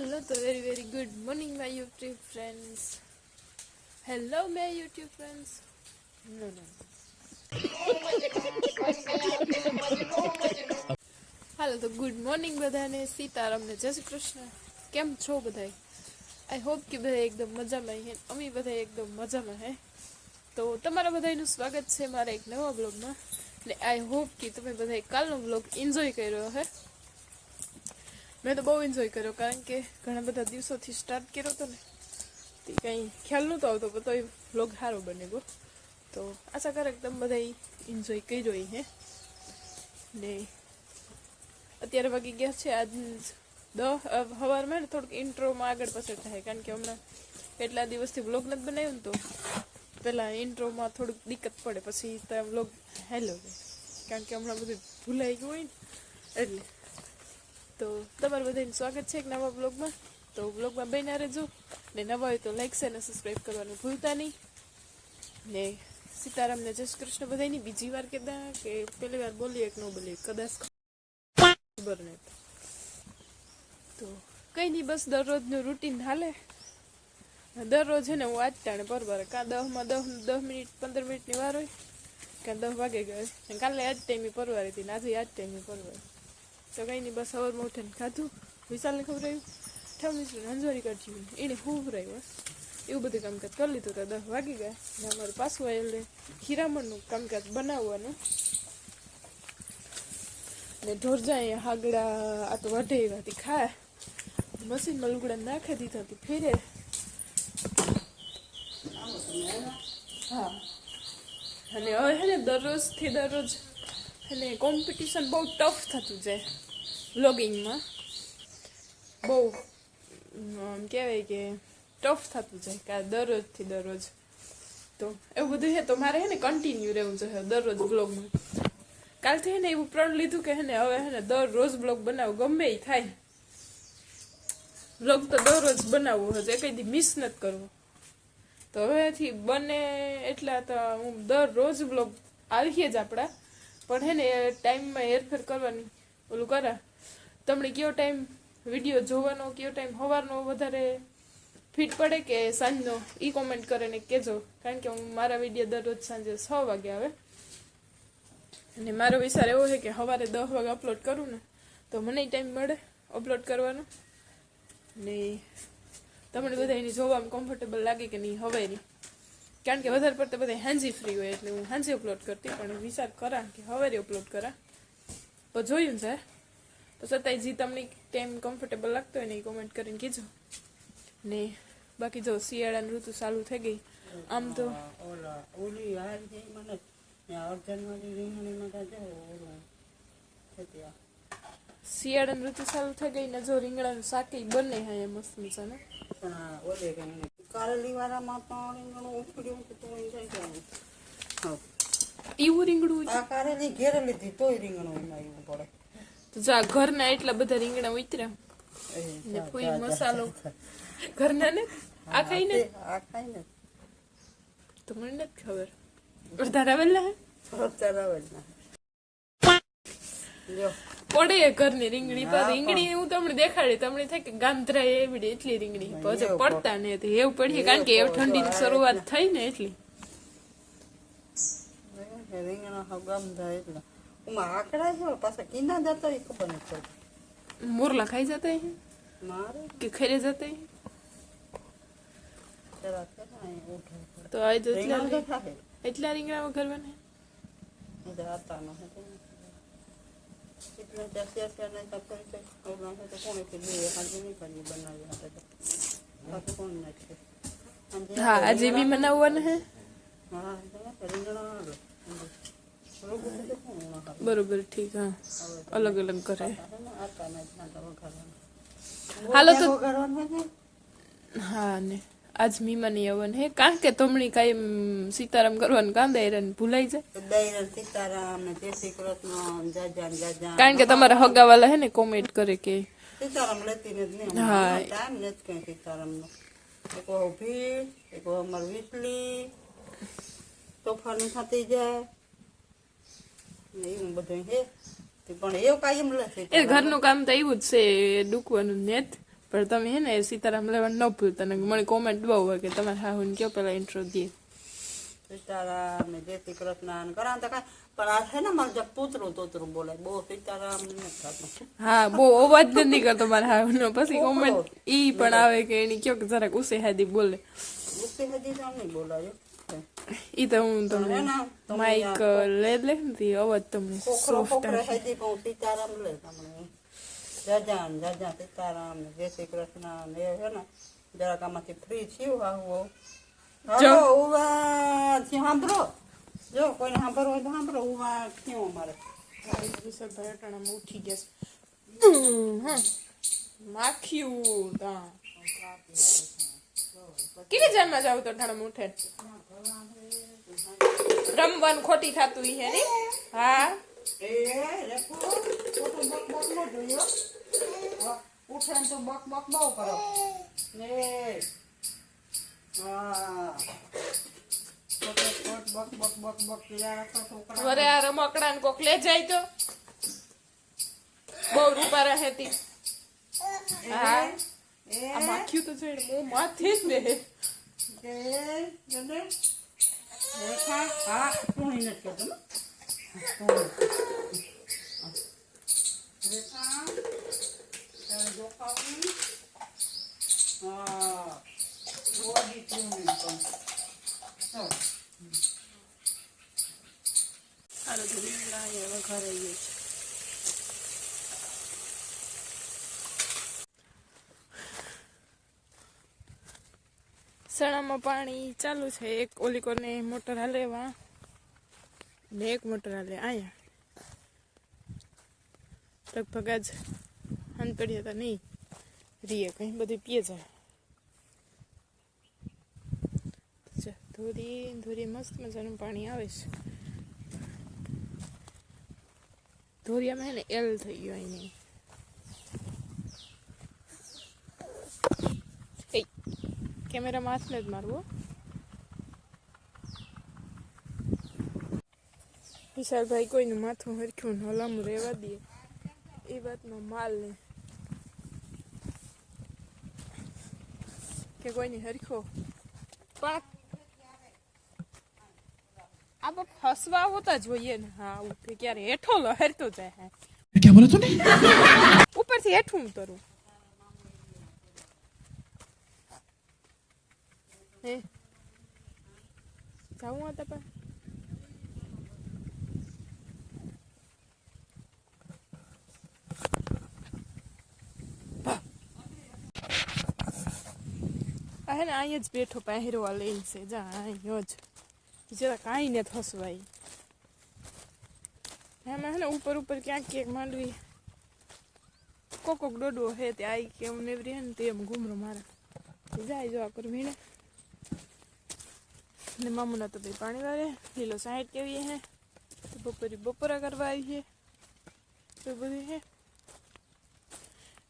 Hello, तो very good morning my YouTube friends. Hello my YouTube friends. No. હાલો તો good morning બધાને, સીતારામને જય શ્રી કૃષ્ણ. કેમ છો બધાય? આઈ હોપ કે બધા એકદમ મજામાં હે, અમે બધા એકદમ મજામાં હે. તો તમારા બધાનું સ્વાગત છે મારા એક નવા બ્લોગમાં. ને આઈ હોપ કે તમે બધા કાલનો બ્લોગ એન્જોય કર્યો હે. મેં તો બહુ એન્જોય કર્યો, કારણ કે ઘણા બધા દિવસોથી સ્ટાર્ટ કર્યો હતો ને, તે કંઈ ખ્યાલ નહોતો આવતો, પણ તો એ વ્લોગ સારો બને ગયો. તો આશા કરે કે તમે બધા એન્જોય કર્યો હે. ને અત્યારે વાગી ગયા છે આજ 10 સવારમાં. ને થોડુંક ઇન્ટ્રોમાં આગળ પાછળ થાય, કારણ કે હમણાં કેટલા દિવસથી વ્લોગ નથી બનાવ્યો ને, તો પહેલાં ઇન્ટ્રોમાં થોડુંક દિક્કત પડે, પછી તો વ્લોગ હેલો જાય, કારણ કે હમણાં બધું ભૂલાઈ ગયું હોય ને એટલે. તો તમારું બધાનું સ્વાગત છે એક નવા બ્લોગમાં. તો બ્લોગમાં બન્યા રહેજો, ને નવા હોય તો લાઈક અને સબસ્ક્રાઈબ કરવાનું ભૂલતા નહીં. ને સીતારામને જય શ્રી કૃષ્ણ બધાની. બીજી વાર કહેતા કે પહેલી વાર બોલીએ કે ન બોલીએ, કદાચ ખબર નહીં. તો કંઈ નહીં, બસ દરરોજનું રૂટીન હાલે. દરરોજ છે ને હું આજ ટાણે પરવારે, કાં 10 મિનિટ 15 મિનિટની વાર હોય, કાં 10 વાગે ગયો. કાલે આજ ટાઈમે પરવારી હતી ને આજે આજ ટાઈમે પરવારી. તો કંઈ નહીં, બસ સવારમાં ઉઠીને ખાધું, વિશાલને ખવડાવ્યું, ઠમણીને અંજવારી કાઢ્યું, એને ખવડાવ્યું, એવું બધું કામકાજ કરી લીધું. તો 10 વાગી ગયા ને અમારું પાછું એટલે હીરામણનું કામકાજ બનાવવાનું. ને ઢોર જાય હાગડા આ તો વઢે એવાથી ખાય, મશીનમાં લુગડા નાખી દીધા હતી ફેરે. હા, અને હવે છે ને દરરોજથી દરરોજ અને કોમ્પિટિશન બહુ ટફ થતું જાય વ્લોગિંગમાં. બહુ કહેવાય કે ટફ થતું જાય કે દરરોજથી દરરોજ. તો એવું બધું છે, તો મારે છે ને કન્ટિન્યુ રહેવું જોઈએ દરરોજ બ્લોગમાં. કાલથી છે ને એવું પ્રણ લીધું કે ને હવે છે ને દરરોજ બ્લોગ બનાવો, ગમે એ થાય બ્લોગ તો દરરોજ બનાવવો હશે, કંઈ દી મિસ નથી કરવો. તો હવેથી બને એટલા તો હું દરરોજ બ્લોગ આવીએ જ આપણા, પણ હે ને ટાઈમમાં હેરફેર કરવાની ઓલું કરા. તમને કયો ટાઈમ વિડીયો જોવાનો, કયો ટાઈમ સવારનો વધારે ફિટ પડે કે સાંજનો, એ કોમેન્ટ કરીને કહેજો. કારણ કે હું મારા વિડીયો દરરોજ સાંજે 6 વાગે આવે, અને મારો વિચાર એવો છે કે સવારે 10 વાગે અપલોડ કરું ને તો મને ટાઈમ મળે અપલોડ કરવાનો. ને તમને બધા એની જોવામાં કમ્ફર્ટેબલ લાગે કે નહીં હવે નહીં, કારણ કે વધારે પડતા બધા હાંજી ફ્રી હોય એટલે હું હાંજી અપલોડ કરતી, પણ વિચાર કરા કે હવે અપલોડ કરા. તો જોયું છે, તો છતાંય જે તમને ટાઈમ કમ્ફર્ટેબલ લાગતો હોય ને એ કોમેન્ટ કરીને કીધું. ને બાકી જો શિયાળાની ઋતુ ચાલુ થઈ ગઈ. આમ તો શિયાળાની ઋતુ ચાલુ થઈ ગઈ ને જો રીંગણાનું શાક બને હા મસ્ત મજાને. એવું રીંગણું તો જા ઘરના એટલા બધા રીંગણા ઉતર્યા ને કોઈ મસાલો ઘરના ને આ ખાઈને તો મને નથી ખબર. ધરાવેલા પડે ઘરની રીંગણી પર. રીંગણી હું તમને દેખાડી, તમને થાય કે ગાંધરા એવડી એટલી રીંગણી પછી પડતા ને એવું પડીએ, કારણ કે એવું ઠંડીની શરૂઆત થઈ ને એટલી. મોરલા ખાઈ જતા કે ખેરે જતા તો આજ એટલા રીંગણામાં કરવાના હા આજે બી બનાવવાના હે. બરોબર, ઠીક. હા, અલગ અલગ કરે. હાલો તો હા ને આજ મીમાની હવન હે, કારણ કે તમણી કાંઈ સીતારામ કરવાનું કાંદા ભૂલાઈ જાય, કારણ કે તમારા હગાવાલા હે ને કોમેન્ટ કરે કે સીતારામ લેતી નથી. હા, ટાઈમ નથી કઈ સીતારામ નો. એક ભીડ, એક અમાર વીટલી તોફાની થતી જાય ને એવું બધું હે. પણ એવું કાંઈ એમ નથી, એ ઘરનું કામ તો એવું જ છે, ડૂકવાનું ને પણ તમે હે ને સીતારામ લેવા ન ભૂલતા ને મને કોમેન્ટ બહુ હોય કે તમારે હાહુને કયો પેલા ઇન્ટ્રો દે સીતારામ ને જય શ્રી કૃષ્ણ કરા તો કાંઈ પણ આ છે ને મારે જે તોતરું બોલે બહુ સીતારામ ને નથી થતું. હા બહુ અવાજ નથી કરતો મારા હાહુનો પછી કોમેન્ટ ઈ પણ આવે કે એની કયો કે જરાક ઉસે હાદી બોલે ગુસ્સે હજી તો નહીં બોલાયો ઈ તો હું તમને માઇક લે ને અવાજ તમને ખોખરો ખોખરે હજી પણ સીતારામ લે તમને જજા સીતારામ ને જય શ્રી કૃષ્ણ ને એ છે ને જરાક આમાંથી ફ્રી થયું આવું સાંભળો જો કોઈને સાંભળવું હોય તો સાંભળો ઉવા થયું અમારે વિશાલભાઈ અટાણામાં ઉઠી ગયા માખ્યું કેટલી જાનમાં જાવ તો અટાણામાં ઉઠે રમવાનું ખોટી થતું હે ને હા ઉઠે તો બક બક બહુ કરો ને વરે આ રમકડા ને કોક લે જાય તો બહુ રૂપા રહે તી હા આ માખ્યું તો છે મો માથે જ ને હા તું નથી કરતો સારું તો રીંગણા અહીંયા વઘારાઈ ગયું છે સણામાં પાણી ચાલુ છે એક ઓલી કોને મોટર હાલે વા ને એક મોટર હાલે અહીંયા લગભગ આજ હન પડ્યા હતા નહીં રીએ કઈ બધી પીએ જાય ધોરી ધોરી મસ્ત મજાનું પાણી આવે છે ધોરિયામાં હે ને એલ થઈ ગયો અહીં કેમેરામાં હાથને જ મારવો વિશાલભાઈ કોઈનું માથું હરખ્યું ને હલામું રહેવા દે એ વાતમાં માલ ને કે કોઈની હરખો પણ આપણે ફસવા હોતા જોઈએ ને હા કે ક્યારે હેઠો લહેરતો જાય હે क्या बोला तूने ઉપરથી હેઠું ઉતરું હે જાવું હતા પણ હે ને અહીંયા જ બેઠો પહેરવા લઈને છે જા અહીંયા જ જરા કાંઈ ને થસવાય એમાં હે ને ઉપર ઉપર ક્યાંક ક્યાંક માંડવી કોક ડોડો હે તે આઈ કે એમને એવરી હે ને તે એમ ઘૂમરો મારે જાય જો આ કર ભીણે ને મામુના તો ભાઈ પાણી વાળે લીલો સાઈડ કેવી હે બપોરા કરવા આવી છે તો બધી હે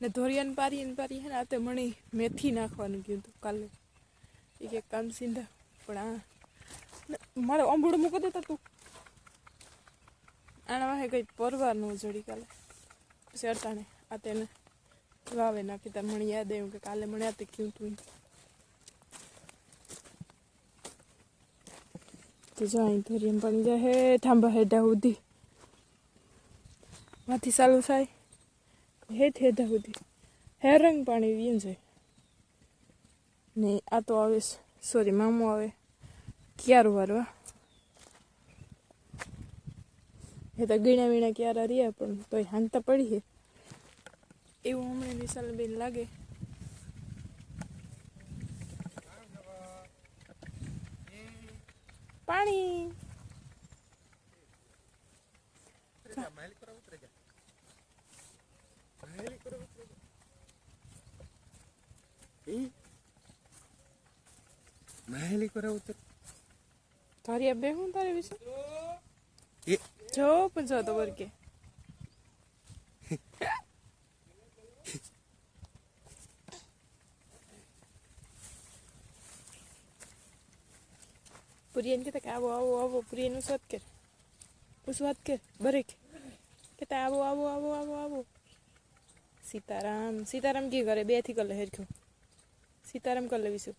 ને ધોરિયાને પારી હે ને આ તે મણી મેથી નાખવાનું કીધું હતું કાલે એ કે કામ સીંધા પણ આ મારે આંબુડું મૂકી દેતા તું આના વાહે કઈ પરવાર ન જડી કાલે પછી અટાણે આ તેને વાવે નાખી તાર મને યાદ આવ્યું કે કાલે મને આ તે ક્યું તું તો જાય ધોરિયાને પાણી જાય હે થાંભા હેઠા સુધી માંથી ચાલુ થાય હેઠ હેઠા સુધી હેરંગ પાણી વીન છે ને આ તો આવે સોરી મામું આવે ક્યારું વારવા એ તો ગીણા વીણા ક્યારા રહ્યા પણ તોય હાંગતા પડી છે એવું હમણાં વિશાલબેન લાગે પાણી महली को उतर તારી આ બે હું તારી વિશે ये જો પણ જો તો વર્ગે પુરિયન કે આવો આવો આવો પુરિયન સ્વાદ કર સ્વાદ કર બરેક કે આવો આવો આવો આવો આવો સીતારામ સીતારામ કી કરે બે થી કલે હેરખ્યો સીતારામ કરી લેવીશું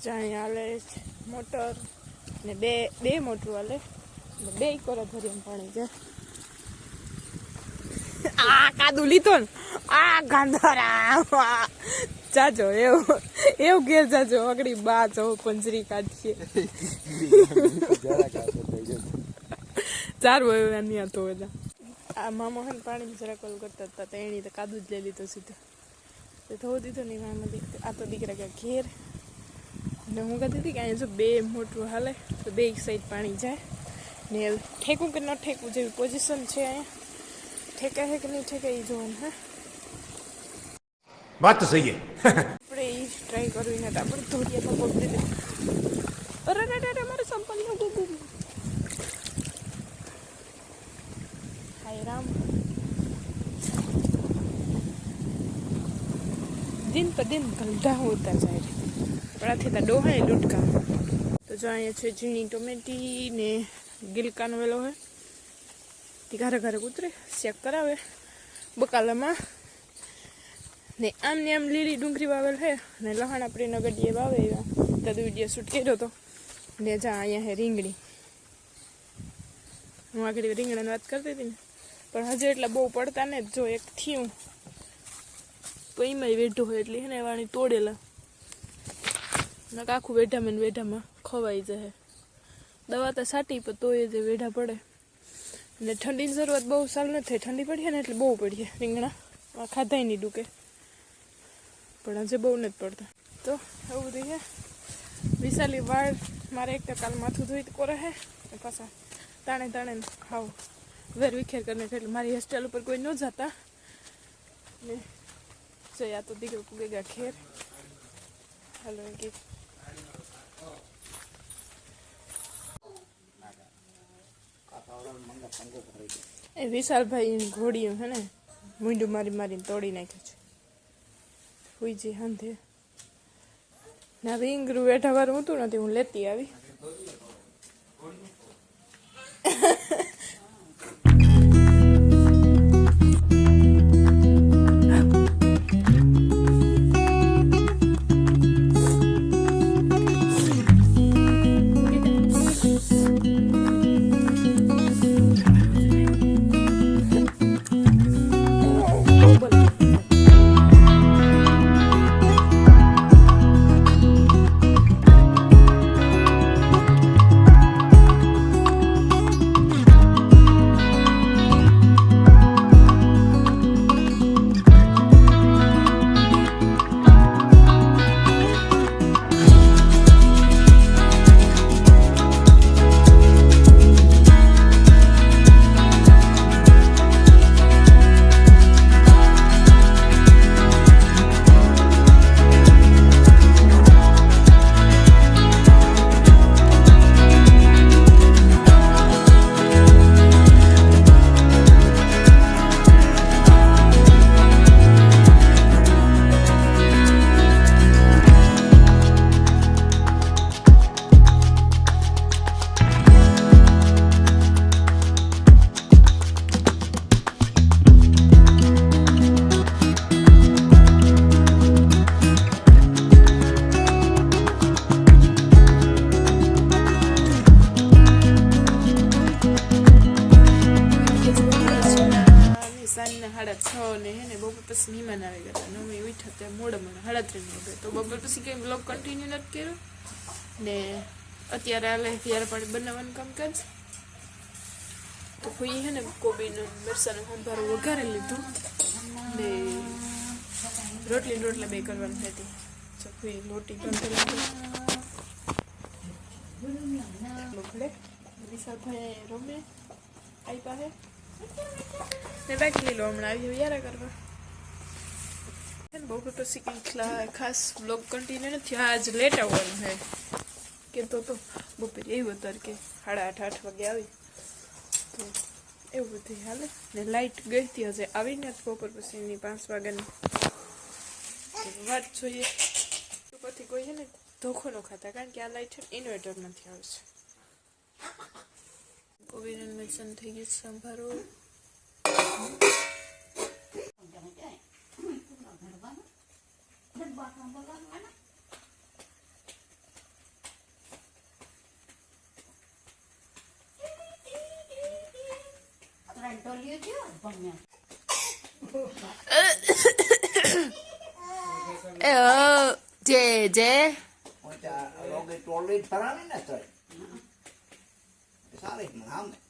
જાણે હાલે મોટર ને બે મોટર હાલે બે કોરા ભરી પાણી જાય આ કાદુ લીધો ને આ ગાંધારા જાજો એવું ઘેર જાજો અગડી બા જો પંજરી કાઢીએ ચારું આવ્યું એની તો આ મામા હે પાણી જરા કોલ કરતા હતા તો એની તો કાદુ જ લઈ લીધો સીધો તો થવું દીધો નહીં મામા દીકરા આ તો દીકરા કે ઘેર ને હું કહેતી હતી કે અહીંયા જો બે મોટું હાલે તો બે એક સાઈડ પાણી જાય ને ઠેકું કે ન ઠેકવું જેવી પોઝિશન છે અહીંયા ઠેકા છે કે નહીં ઠેકા એ જોવાનું હા बात तो सही है આપણે એ ટ્રાય કરવી નથી આપણે ધોરિયામાં પગ દીધી અરે મારે સંપલ નો ગુગુ હાય રામ दिन पर दिन गंदा होता जाए આપણાથી તો ડોહાય લૂટકા તો જો અહીંયા છે ઝીણી ટોમેટી ને ગિલકાનો વેલો હોય તે ઘરે ઘરે ઉતરે શેક કરાવે બકાલામાં ને આમ ને આમ લીલી ડુંગળી વાવેલ છે ને લહાણ આપણી નગડીએ વાવે એવા તો વિડીયો શૂટ કર્યો હતો ને જા અહીંયા હે રીંગણી હું આગળ રીંગણાની વાત કરતી હતી ને પણ હજુ એટલા બહુ પડતા ને જો એક થયું તો એમાંય વેઢું હોય એટલે એને વાણી તોડેલા નક આખું વેઢામાં ને વેઢામાં ખવાઈ જાય દવા તો સાટી પણ તોય જે વેઢા પડે ને ઠંડીની શરૂઆત બહુ સાલ નથી થઈ ઠંડી પડીએ ને એટલે બહુ પડીએ રીંગણા ખાધાય નહીં ડૂકે પણ હજે બહુ નથી પડતા તો એવું બધું છે વિશાલી વાળ મારે એક તો કાલ માથું ધોઈ કોરે હે પાછા તાણે ખાવ વેર વિખેર કરીને એટલે મારી હોસ્ટેલ ઉપર કોઈ ન જતા ને જયા તો દીકરો પૂગે ગયા ઘેર હાલો કે એ વિશાલભાઈ ઘોડીઓ હે ને મૂંડું મારીને તોડી નાખ્યું છે હુઈ જી હાંધે ના રીંગરું વેઠા વાળું હતું નથી હું લેતી આવી પછી મહેમાન આવી ગયા હતા અમે ઉઠ્યા ત્યાં મોડા મોડા 3:30 તો બપોર પછી કંઈ બ્લોગ કન્ટિન્યુ નથી કર્યો ને અત્યારે હાલે ત્યારે પાણી બનાવવાનું કામકાજ તો કોઈ હે ને કોબીનું મરચાંનું સંભારું વઘારી લીધું ને રોટલા બે કરવાની હતી ચોખ્ખી લોટી બાંધેલી લોખડે વિશાલભાઈ રમે આઈ પાસે ને બાકી લીલો હમણાં આવી યારા કરવા બપોર પછી કંઈક ખાસ બ્લોગ કન્ટિન્યુ નથી આજ લેટ આવવાનું છે કહેતો તો બપોરે એવું અત્યારે કે 8:30 વાગે આવી તો એવું બધું હાલે ને લાઇટ ગઈ હતી હજે આવીને જ બપોર પછીની 5 વાગ્યાની વાત જોઈએ ઉપરથી કોઈ છે ને ધોખો ન ખાતા કારણ કે આ લાઇટ છે ને ઇન્વર્ટરમાંથી આવે છે કોવિડ મેચન થઈ ગયું સંભારો જે જે Logi trolli faranin nästan. Saalit mun hamme.